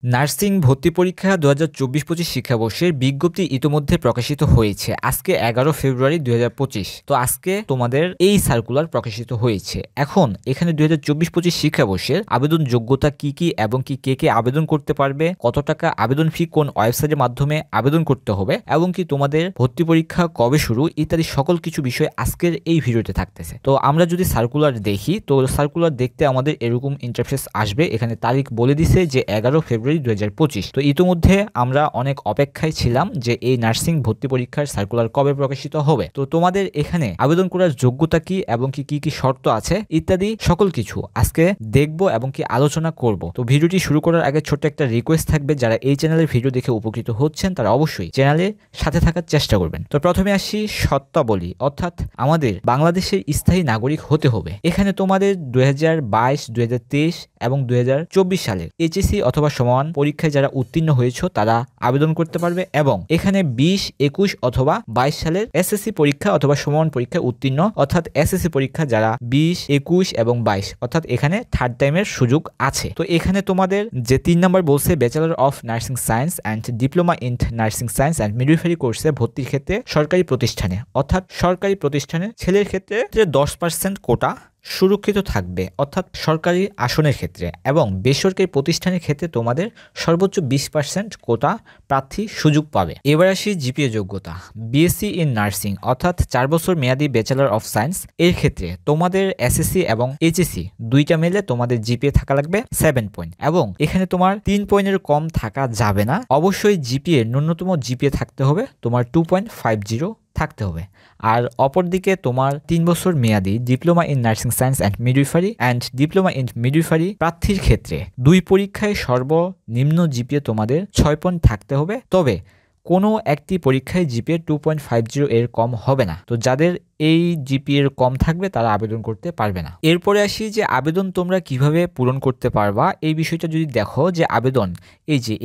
Nursing ভর্তি পরীক্ষা 2024-25 শিক্ষাবর্ষের বিজ্ঞপ্তি ইতোমধ্যে প্রকাশিত হয়েছে। আজকে 11 ফেব্রুয়ারি 2025। তো আজকে তোমাদের এই সার্কুলার প্রকাশিত হয়েছে। এখন এখানে 2024-25 শিক্ষাবর্ষের আবেদন যোগ্যতা কি কি এবং কে কে আবেদন করতে পারবে, কত টাকা আবেদন ফি কোন ওয়েবসাইটের মাধ্যমে আবেদন করতে হবে এবং কি তোমাদের ভর্তি পরীক্ষা কবে শুরু ইত্যাদি সকল কিছু বিষয় আজকের এই ভিডিওতে থাকতেছে। তো আমরা যদি সার্কুলার দেখি, তো সার্কুলার দেখতে আমাদের এরকম ইন্টারফেস আসবে। এখানে তারিখ বলে দিছে যে 11 ফেব্রুয়ারি 2025। তো ইতিমধ্যে আমরা অনেক অপেক্ষায় ছিলাম যে এই নার্সিং ভর্তি পরীক্ষার সার্কুলার কবে প্রকাশিত হবে। তো তোমাদের এখানে আবেদন করার যোগ্যতা কি এবং কি কি শর্ত আছে ইত্যাদি সকল কিছু আজকে দেখব এবং কি আলোচনা করব। তো ভিডিওটি শুরু করার আগে ছোট্ট একটা রিকোয়েস্ট থাকবে, যারা এই চ্যানেলের ভিডিও দেখে উপকৃত হচ্ছেন তারা অবশ্যই চ্যানেলের সাথে থাকার চেষ্টা করবেন। তো প্রথমে আসি শর্তাবলী, অর্থাৎ আমাদের বাংলাদেশের স্থায়ী নাগরিক হতে হবে। এখানে তোমাদের 2022, 2023 এবং 2024 সালের এইচএসসি অথবা সমান পরীক্ষায় যারা উত্তীর্ণ হয়েছে তারা আবেদন করতে পারবে এবং এখানে 20, 21 অথবা 22 সালের এসএসসি পরীক্ষা অথবা সমান পরীক্ষায় উত্তীর্ণ, অর্থাৎ এসএসসি পরীক্ষা যারা 20, 21 এবং 22, অর্থাৎ এখানে থার্ড টাইমের সুযোগ আছে। তো এখানে তোমাদের যে 3 নম্বর বলছে bachelor of nursing science and diploma in nursing science and midwifery কোর্সে ভর্তির ক্ষেত্রে সরকারি প্রতিষ্ঠানে, অর্থাৎ সরকারি প্রতিষ্ঠানে ছেলের ক্ষেত্রে 10% কোটা সুরক্ষিত থাকবে, অর্থাৎ সরকারি আসনের ক্ষেত্রে, এবং বেসরকারি প্রতিষ্ঠানের ক্ষেত্রে তোমাদের সর্বোচ্চ 20% কোটা প্রার্থী সুযোগ পাবে। এবার আসি জিপিএ যোগ্যতা। বিএসসি ইন নার্সিং অর্থাৎ 4 বছর মেয়াদী ব্যাচেলর অফ সায়েন্স এর ক্ষেত্রে তোমাদের এসএসসি এবং এইচএসসি দুইটা মিলে তোমাদের জিপিএ থাকা লাগবে 7 পয়েন্ট এবং এখানে তোমার 3 পয়েন্টের কম থাকা যাবে না। অবশ্যই জিপিএ ন্যূনতম জিপিএ থাকতে হবে তোমার 2.50 থাকতে হবে। আর অপরদিকে তোমার 3 বছর মেয়াদী diploma in nursing science and diploma in midwifery প্রার্থীর ক্ষেত্রে 2 পরীক্ষায় সর্বনিম্ন জিপিএ তোমাদের 6 পয়েন্ট থাকতে হবে। তবে কোনো একটি পরীক্ষায় জিপিএ 2.50 এর কম হবে না। তো যাদের এই জিপিএ এর কম থাকবে তারা আবেদন করতে পারবে না। এরপরে আসি যে আবেদন তোমরা কিভাবে পূরণ করতে পারবা এই বিষয়টা যদি দেখো, যে আবেদন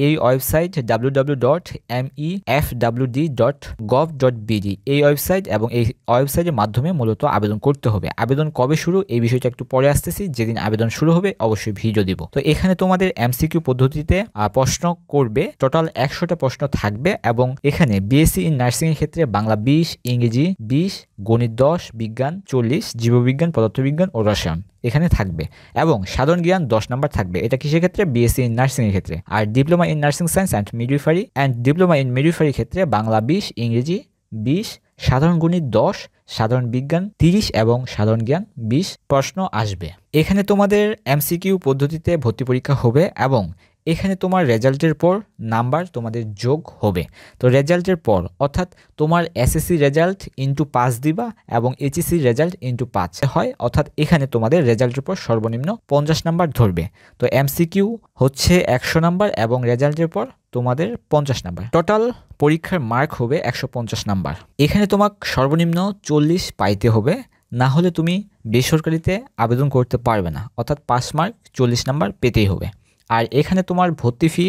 এই ওয়েবসাইট www.mefwd.gov.bd এই ওয়েবসাইট এবং এই ওয়েবসাইটের মাধ্যমে মূলত আবেদন করতে হবে। আবেদন কবে শুরু এই বিষয়টা একটু পরে আসতেছি, যেদিন আবেদন শুরু হবে অবশ্যই ভিডিও দিব। তো এখানে তোমাদের এমসিকিউ পদ্ধতিতে প্রশ্ন করবে, টোটাল 100টা প্রশ্ন থাকবে এবং এখানে বিএসসি ইন নার্সিং এর ক্ষেত্রে বাংলা 20, ইংরেজি 20, গণিত 10, বিজ্ঞান 40, জীববিজ্ঞান, পদার্থবিজ্ঞান ও রসায়ন এখানে থাকবে এবং সাধারণ জ্ঞান 10 নাম্বার থাকবে। এটা কিসের ক্ষেত্রে? বিএসসি ইন নার্সিং এর ক্ষেত্রে। আর diploma in nursing science and diploma in midwifery ক্ষেত্রে বাংলা 20, ইংরেজি 20, সাধারণ গণিত 10, সাধারণ বিজ্ঞান 30 এবং সাধারণ জ্ঞান 20 প্রশ্ন আসবে। এখানে তোমাদের এমসিকিউ পদ্ধতিতে ভর্তি পরীক্ষা হবে এবং এখানে তোমার রেজাল্টের পর নাম্বার তোমাদের যোগ হবে। তো রেজাল্টের পর অর্থাৎ তোমার এসএসসি রেজাল্ট ইন্টু 5 দিবা এবং এইচএসসি রেজাল্ট ইন্টু 5 হয়, অর্থাৎ এখানে তোমাদের রেজাল্টের পর সর্বনিম্ন 50 নাম্বার ধরবে। তো এমসিকিউ হচ্ছে 100 নাম্বার এবং রেজাল্টের পর তোমাদের 50 নাম্বার। টোটাল পরীক্ষার মার্ক হবে 150 নাম্বার। এখানে তোমাকে সর্বনিম্ন 40 পাইতে হবে, না হলে তুমি বেসরকারিতে আবেদন করতে পারবে না, অর্থাৎ 5 মার্ক 40 নাম্বার পেতেই হবে। আর এখানে তোমার ভর্তি ফি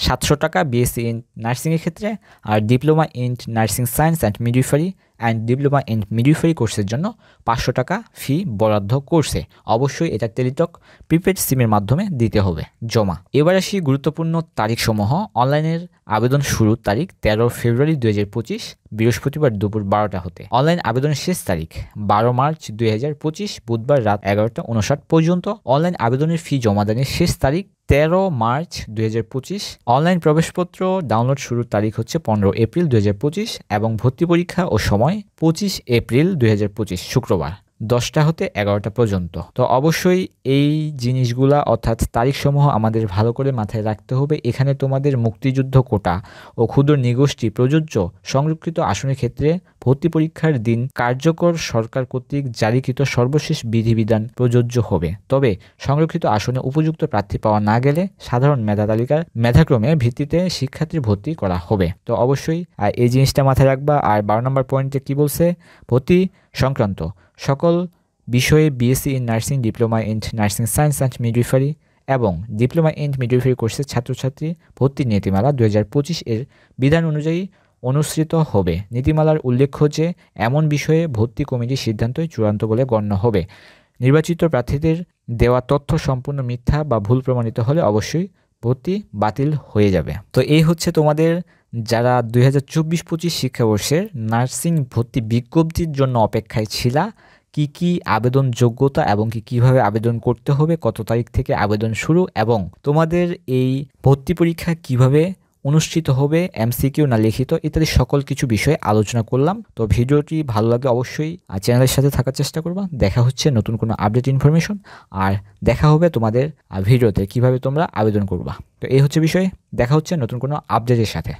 700 টাকা বিএসসি ইন নার্সিংয়ের ক্ষেত্রে, আর diploma in nursing science and diploma in midwifery কোর্সের জন্য 500 টাকা ফি বরাদ্দ করছে। অবশ্যই এটা টেলিটক প্রিপেড সিমের মাধ্যমে দিতে হবে জমা। এবার আসি গুরুত্বপূর্ণ তারিখসমূহ। অনলাইনের আবেদন শুরুর তারিখ 13 ফেব্রুয়ারি 2025 বৃহস্পতিবার দুপুর 12টা হতে। অনলাইন আবেদনের শেষ তারিখ 12 মার্চ 2025 বুধবার রাত 11টা 59 পর্যন্ত। অনলাইন আবেদনের ফি জমাদানের শেষ তারিখ 13 মার্চ 2025। অনলাইন প্রবেশপত্র ডাউনলোড শুরুর তারিখ হচ্ছে 15 এপ্রিল 2025 এবং ভর্তি পরীক্ষা ও সময় 25 এপ্রিল 2025 শুক্রবার 10টা হতে 11টা পর্যন্ত। তো অবশ্যই এই জিনিসগুলা অর্থাৎ তারিখসমূহ আমাদের ভালো করে মাথায় রাখতে হবে। এখানে তোমাদের মুক্তিযুদ্ধ কোটা ও ক্ষুদ্র নিগোষ্ঠী প্রযোজ্য সংরক্ষিত আসনের ক্ষেত্রে ভর্তি পরীক্ষার দিন কার্যকর সরকার কর্তৃক জারিকৃত সর্বশেষ বিধিবিধান প্রযোজ্য হবে। তবে সংরক্ষিত আসনে উপযুক্ত প্রার্থী পাওয়া না গেলে সাধারণ মেধা তালিকার মেধাক্রমে ভিত্তিতে শিক্ষার্থী ভর্তি করা হবে। তো অবশ্যই এই জিনিসটা মাথায় রাখবা। আর 12 নম্বর পয়েন্টে কি বলছে, ভর্তি সংক্রান্ত সকল বিষয়ে BSc in nursing, diploma in nursing science and midwifery এবং ডিপ্লোমা ইন মিডওয়াইফারি কোর্সের ছাত্রছাত্রী ভর্তি নীতিমালা 2025 এর বিধান অনুযায়ী অনুসৃত হবে। নীতিমালার উল্লেখ্য যে এমন বিষয়ে ভর্তি কমিটির সিদ্ধান্তই চূড়ান্ত বলে গণ্য হবে। নির্বাচিত প্রার্থীদের দেওয়া তথ্য সম্পূর্ণ মিথ্যা বা ভুল প্রমাণিত হলে অবশ্যই ভর্তি বাতিল হয়ে যাবে। তো এই হচ্ছে তোমাদের যারা 2024-25 শিক্ষাবর্ষের নার্সিং ভর্তি বিজ্ঞপ্তির জন্য অপেক্ষায় ছিলা, কি আবেদন যোগ্যতা এবং কিভাবে আবেদন করতে হবে, কত তারিখ থেকে আবেদন শুরু এবং তোমাদের এই ভর্তি পরীক্ষা কিভাবে অনুষ্ঠিত হবে, এমসিকিউ না লিখিত, ইত্যাদি সকল কিছু বিষয়ে আলোচনা করলাম। তো ভিডিওটি ভালো লাগে অবশ্যই চ্যানেলের সাথে থাকার চেষ্টা করবা। দেখা হচ্ছে নতুন কোনো আপডেট ইনফরমেশন, আর দেখা হবে তোমাদের ভিডিওতে কিভাবে তোমরা আবেদন করবা। তো এই হচ্ছে বিষয়, দেখা হচ্ছে নতুন কোনো আপডেটের সাথে।